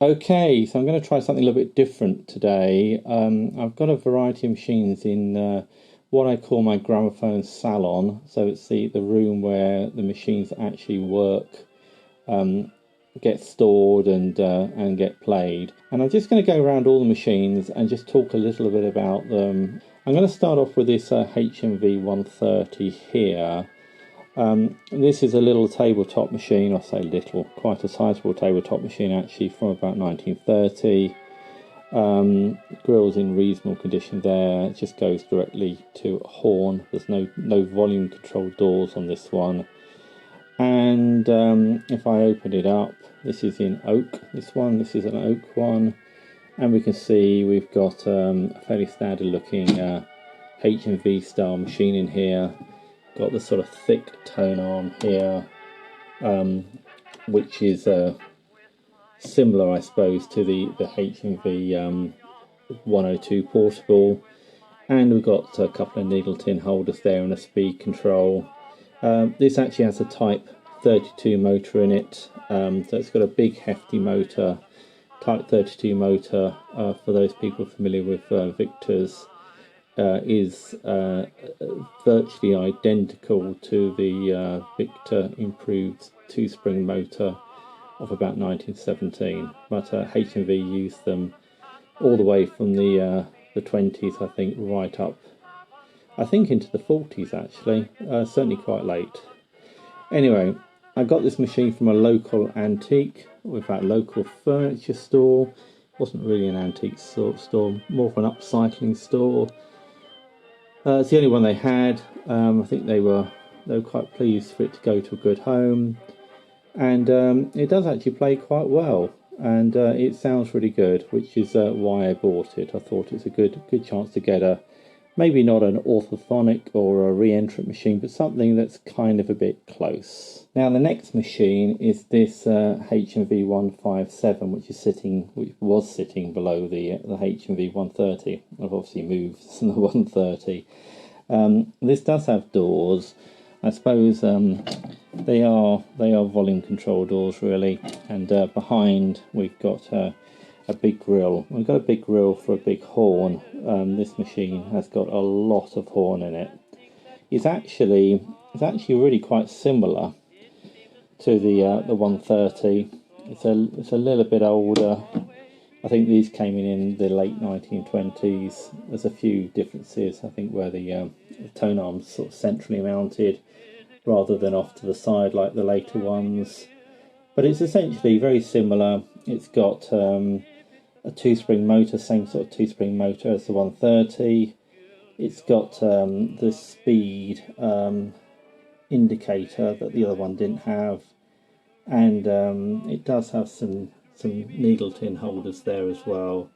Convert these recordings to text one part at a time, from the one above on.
Okay, so I'm going to try something a little bit different today. I've got a variety of machines in what I call my gramophone salon. So it's the room where the machines actually work, get stored and get played. And I'm just going to go around all the machines and just talk a little bit about them. I'm going to start off with this HMV 130 here. This is a little tabletop machine, I say little, quite a sizable tabletop machine actually, from about 1930. Grill's in reasonable condition there. It just goes directly to a horn. There's no volume control doors on this one. And if I open it up, this is in oak, this is an oak one. And we can see we've got a fairly standard looking HMV style machine in here. Got the sort of thick tone arm here, which is similar, I suppose, to the HMV 102 portable. And we've got a couple of needle tin holders there and a speed control. This actually has a Type 32 motor in it, so it's got a big hefty motor, Type 32 motor. For those people familiar with Victors, is virtually identical to the Victor improved two-spring motor of about 1917, but HMV used them all the way from the 20s, I think, right up, I think, into the 40s actually, certainly quite late. Anyway, I got this machine from a local antique, with that local furniture store. It wasn't really an antique store, more of an upcycling store. It's the only one they had. I think they were quite pleased for it to go to a good home, and it does actually play quite well, and it sounds really good, which is why I bought it. I thought it's a good chance to get a, maybe not an orthophonic or a re-entrant machine, but something that's kind of a bit close. Now the next machine is this HMV 157, which was sitting below the HMV 130. I've obviously moved from the 130. This does have doors. I suppose they are volume control doors really, and behind we've got a big grill. We've got a big grill for a big horn. This machine has got a lot of horn in it. It's actually really quite similar to the 130. It's a little bit older. I think these came in the late 1920s. There's a few differences, I think, where the tone arm's sort of centrally mounted rather than off to the side like the later ones. But it's essentially very similar. It's got a two-spring motor, same sort of two-spring motor as the 130. It's got the speed indicator that the other one didn't have, and it does have some needle tin holders there as well.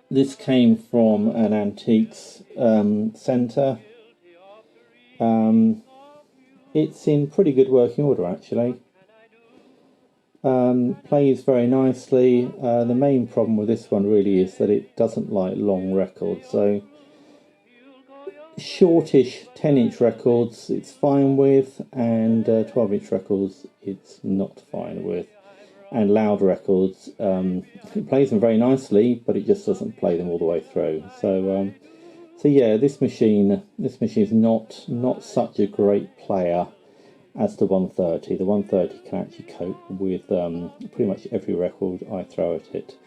This came from an antiques centre. It's in pretty good working order actually. Plays very nicely. The main problem with this one really is that it doesn't like long records, so shortish 10-inch records it's fine with, and 12-inch records it's not fine with, and loud records it plays them very nicely, but it just doesn't play them all the way through. So yeah, this machine is not such a great player as the 130. The 130 can actually cope with pretty much every record I throw at it.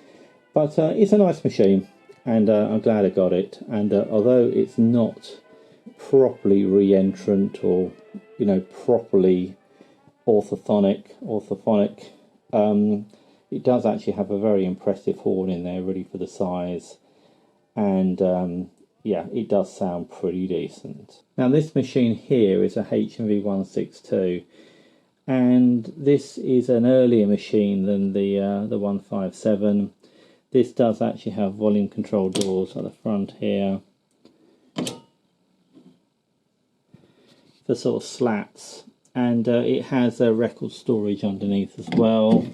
But it's a nice machine, and I'm glad I got it. And although it's not properly re-entrant or properly orthophonic, it does actually have a very impressive horn in there, really, for the size, and yeah, it does sound pretty decent. Now this machine here is a HMV 162, and this is an earlier machine than the 157. This does actually have volume control doors at the front here, the sort of slats, and it has a record storage underneath as well.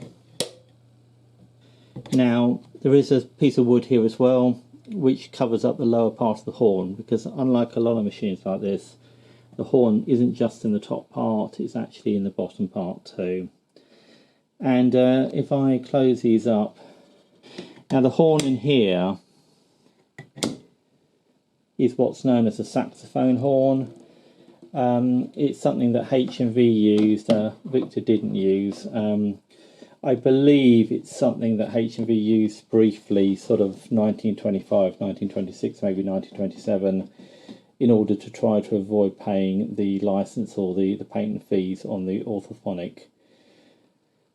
Now there is a piece of wood here as well, which covers up the lower part of the horn, because unlike a lot of machines like this, the horn isn't just in the top part, it's actually in the bottom part too. And if I close these up, now the horn in here is what's known as a saxophone horn. It's something that H&V used, Victor didn't use. I believe it's something that H&V used briefly, sort of 1925, 1926, maybe 1927, in order to try to avoid paying the license or the patent fees on the orthophonic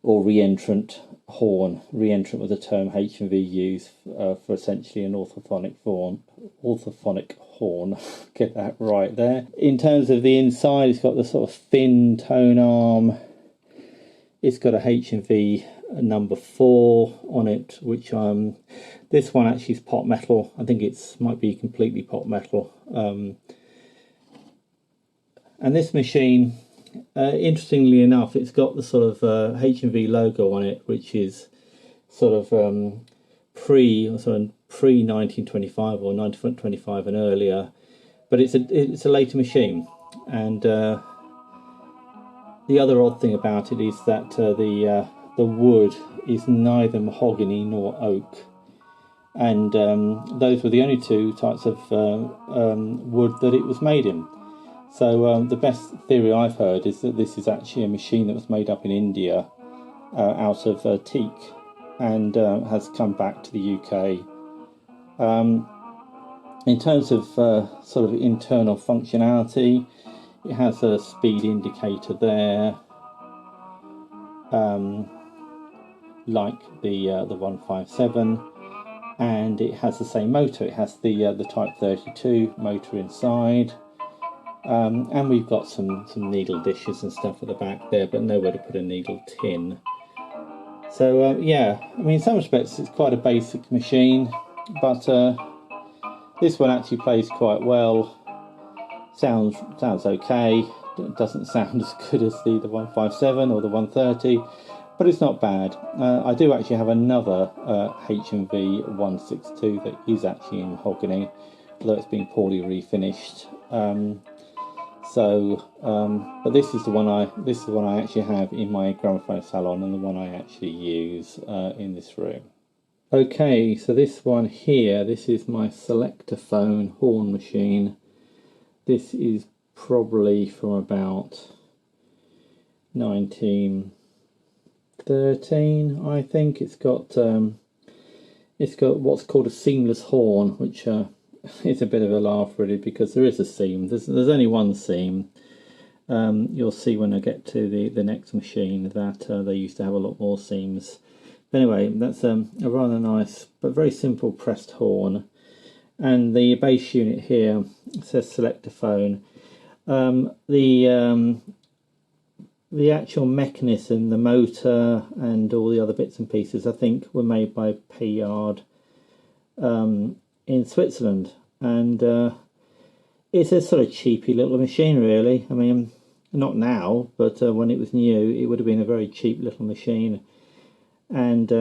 or re-entrant horn. Re-entrant was a term H&V used for essentially an orthophonic horn. Get that right there. In terms of the inside, it's got the sort of thin tone arm. It's got a H&V number 4 on it, which this one actually is pot metal. I think might be completely pot metal. And this machine, interestingly enough, it's got the sort of H&V logo on it, which is sort of pre-1925 or 1925 and earlier, but it's a later machine. And the other odd thing about it is that the wood is neither mahogany nor oak, and those were the only two types of wood that it was made in. So the best theory I've heard is that this is actually a machine that was made up in India out of teak, and has come back to the UK. In terms of sort of internal functionality, it has a speed indicator there, like the 157, and it has the same motor. It has the Type 32 motor inside, and we've got some needle dishes and stuff at the back there, but nowhere to put a needle tin. So yeah, I mean, in some respects it's quite a basic machine, but this one actually plays quite well. Sounds okay. It doesn't sound as good as the 157 or the 130, but it's not bad. I do actually have another H&V 162 that is actually in mahogany, although it's been poorly refinished. But this is the one I actually have in my gramophone salon, and the one I actually use in this room. Okay, so this one here, this is my Selectophone horn machine. This is probably from about 1913, I think. It's got what's called a seamless horn, which is a bit of a laugh really, because there is a seam. There's only one seam. You'll see when I get to the next machine that they used to have a lot more seams. But anyway, that's a rather nice but very simple pressed horn. And the bass unit here says Selectophone. The actual mechanism, the motor, and all the other bits and pieces, I think, were made by Payard in Switzerland, and it's a sort of cheapy little machine, really. I mean, not now, but when it was new, it would have been a very cheap little machine, and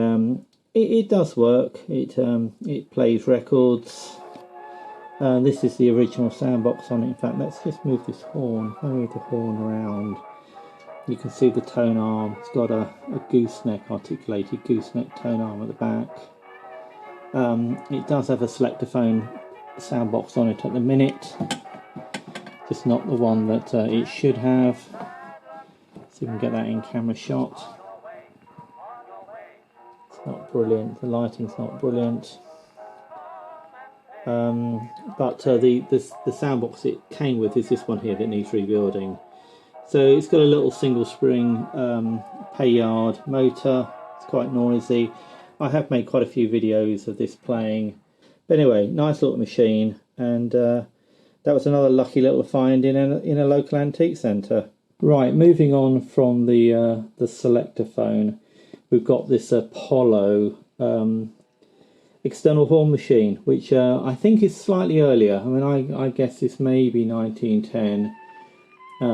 it does work. It plays records. This is the original soundbox on it. In fact, let's just move this horn. I'll move the horn around. You can see the tone arm. It's got a gooseneck, articulated gooseneck tone arm at the back. It does have a Selectophone soundbox on it at the minute, just not the one that it should have. So you can get that in camera shot. It's not brilliant. The lighting's not brilliant. But the soundbox it came with is this one here that needs rebuilding. So it's got a little single spring Payard motor. It's quite noisy. I have made quite a few videos of this playing. But anyway, nice little machine, and that was another lucky little find in a local antique centre. Right, moving on from the Selectophone, we've got this Apollo external horn machine, which I think is slightly earlier. I mean, I guess this may be 1910.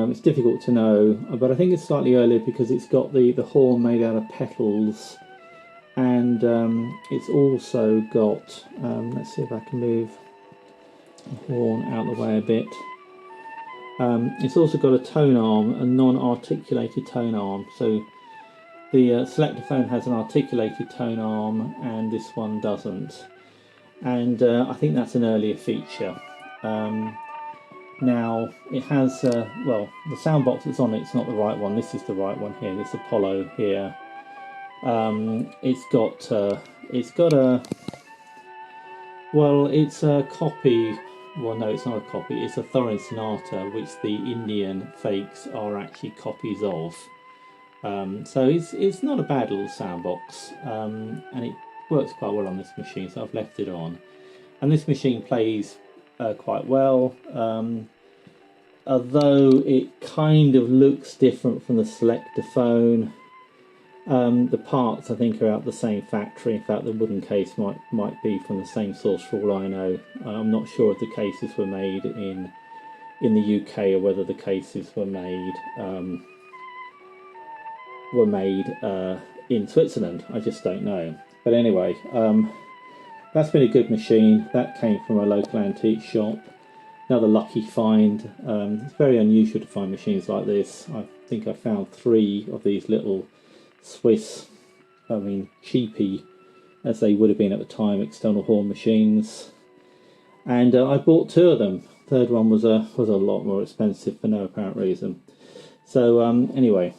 It's difficult to know, but I think it's slightly earlier because it's got the horn made out of petals, and it's also got, let's see if I can move the horn out of the way a bit. It's also got a tone arm, a non-articulated tone arm, so The Selectophone has an articulated tone arm and this one doesn't, and I think that's an earlier feature. Now it has, well, the sound box that's on it's not the right one. This is the right one here. This Apollo here. It's got a, well, it's a copy. Well, no, it's not a copy. It's a Thorin Sonata, which the Indian fakes are actually copies of. So it's not a bad little sound box, and it works quite well on this machine. So I've left it on, and this machine plays quite well, although it kind of looks different from the Selectophone. The parts I think are out the same factory. In fact, the wooden case might be from the same source for all I know. I'm not sure if the cases were made in the UK or whether the cases were made in Switzerland. I just don't know. But anyway, that's been a good machine. That came from a local antique shop. Another lucky find. It's very unusual to find machines like this. I think I found 3 of these little Swiss, I mean cheapy as they would have been at the time, external horn machines, and I bought 2 of them. Third one was a lot more expensive for no apparent reason. So anyway,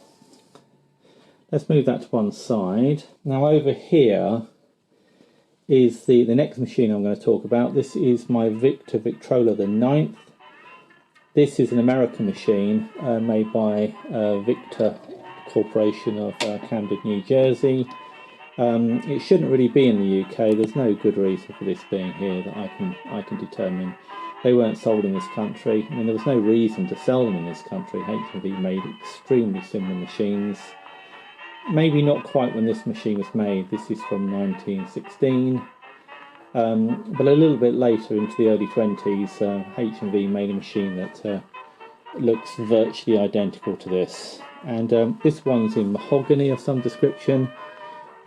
let's move that to one side. Now over here is the next machine I'm going to talk about. This is my Victrola the 9th. This is an American machine made by Victor Corporation of Camden, New Jersey. It shouldn't really be in the UK. There's no good reason for this being here that I can determine. They weren't sold in this country. I mean, there was no reason to sell them in this country. H&V made extremely similar machines. Maybe not quite when this machine was made. This is from 1916. But a little bit later, into the early 20s, H&V made a machine that looks virtually identical to this. And this one's in mahogany of some description.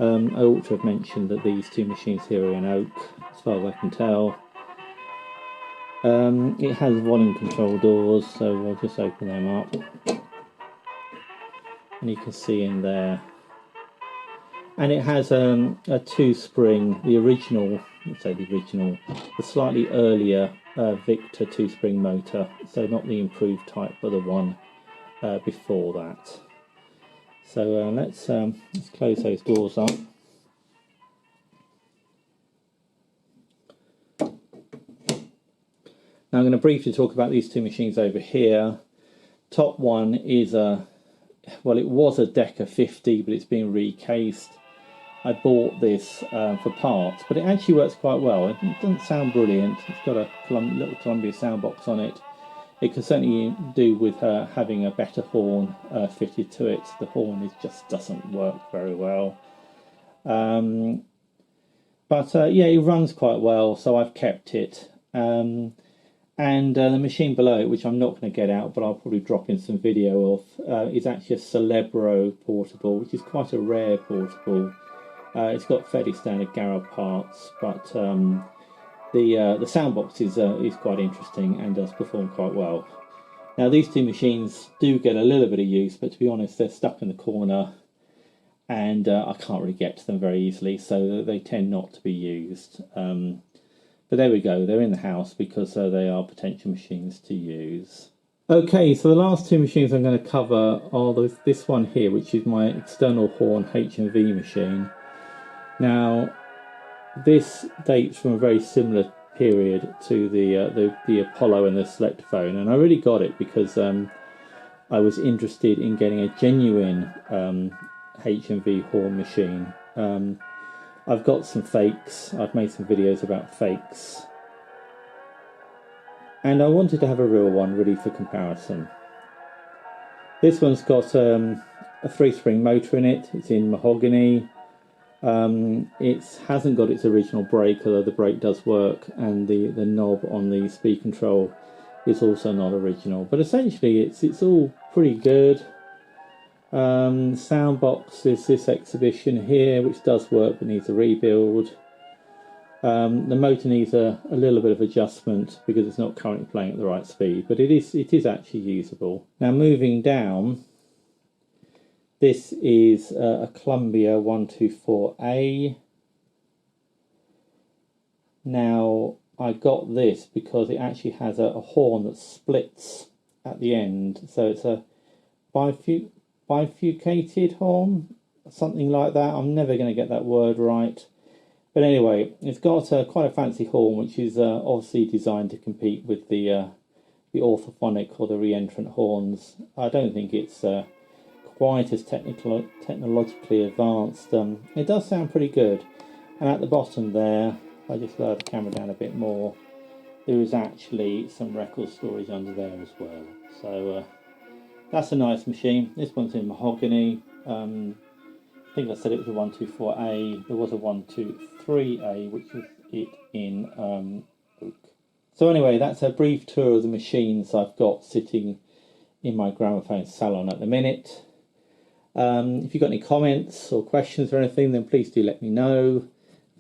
I ought to have mentioned that these 2 machines here are in oak, as far as I can tell. It has volume control doors, so I'll just open them up. And you can see in there. And it has a 2-spring, the original, let's say the original, the slightly earlier Victor 2-spring motor. So not the improved type, but the one before that. So let's close those doors up. Now I'm going to briefly talk about these 2 machines over here. Top one is well, it was a Deca 50, but it's been recased. I bought this for parts, but it actually works quite well. It doesn't sound brilliant. It's got a little Columbia sound box on it. It can certainly do with having a better horn fitted to it. The horn just doesn't work very well. But yeah, it runs quite well, so I've kept it. And the machine below it, which I'm not going to get out, but I'll probably drop in some video of, is actually a Cbro portable, which is quite a rare portable. It's got fairly standard garage parts, but the sound box is quite interesting and does perform quite well. Now these 2 machines do get a little bit of use, but to be honest, they're stuck in the corner, and I can't really get to them very easily, so they tend not to be used. But there we go, they're in the house because they are potential machines to use. Okay, so the last 2 machines I'm going to cover are this one here, which is my external horn H&V machine. Now, this dates from a very similar period to the Apollo and the Selectophone, and I really got it because I was interested in getting a genuine H&V horn machine. I've got some fakes. I've made some videos about fakes, and I wanted to have a real one really for comparison. This one's got a 3-spring motor in it. It's in mahogany. It hasn't got its original brake, although the brake does work, and the knob on the speed control is also not original. But essentially it's all pretty good. Sound box is this exhibition here, which does work but needs a rebuild. The motor needs a little bit of adjustment because it's not currently playing at the right speed, but it is actually usable. Now moving down, This is a Columbia 124A. Now, I got this because it actually has a horn that splits at the end. So it's a bifurcated horn, something like that. I'm never going to get that word right. But anyway, it's got quite a fancy horn, which is obviously designed to compete with the orthophonic or the re-entrant horns. I don't think it's quite as technologically advanced. It does sound pretty good. And at the bottom there, I just lower the camera down a bit more, there is actually some record storage under there as well. So that's a nice machine. This one's in mahogany. I think I said it was a 124A. There was a 123A, which was it in oak. So anyway, that's a brief tour of the machines I've got sitting in my gramophone salon at the minute. If you've got any comments or questions or anything, then please do let me know.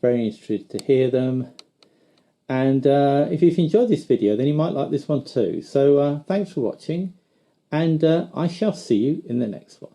Very interested to hear them. And if you've enjoyed this video, then you might like this one too. So thanks for watching, and I shall see you in the next one.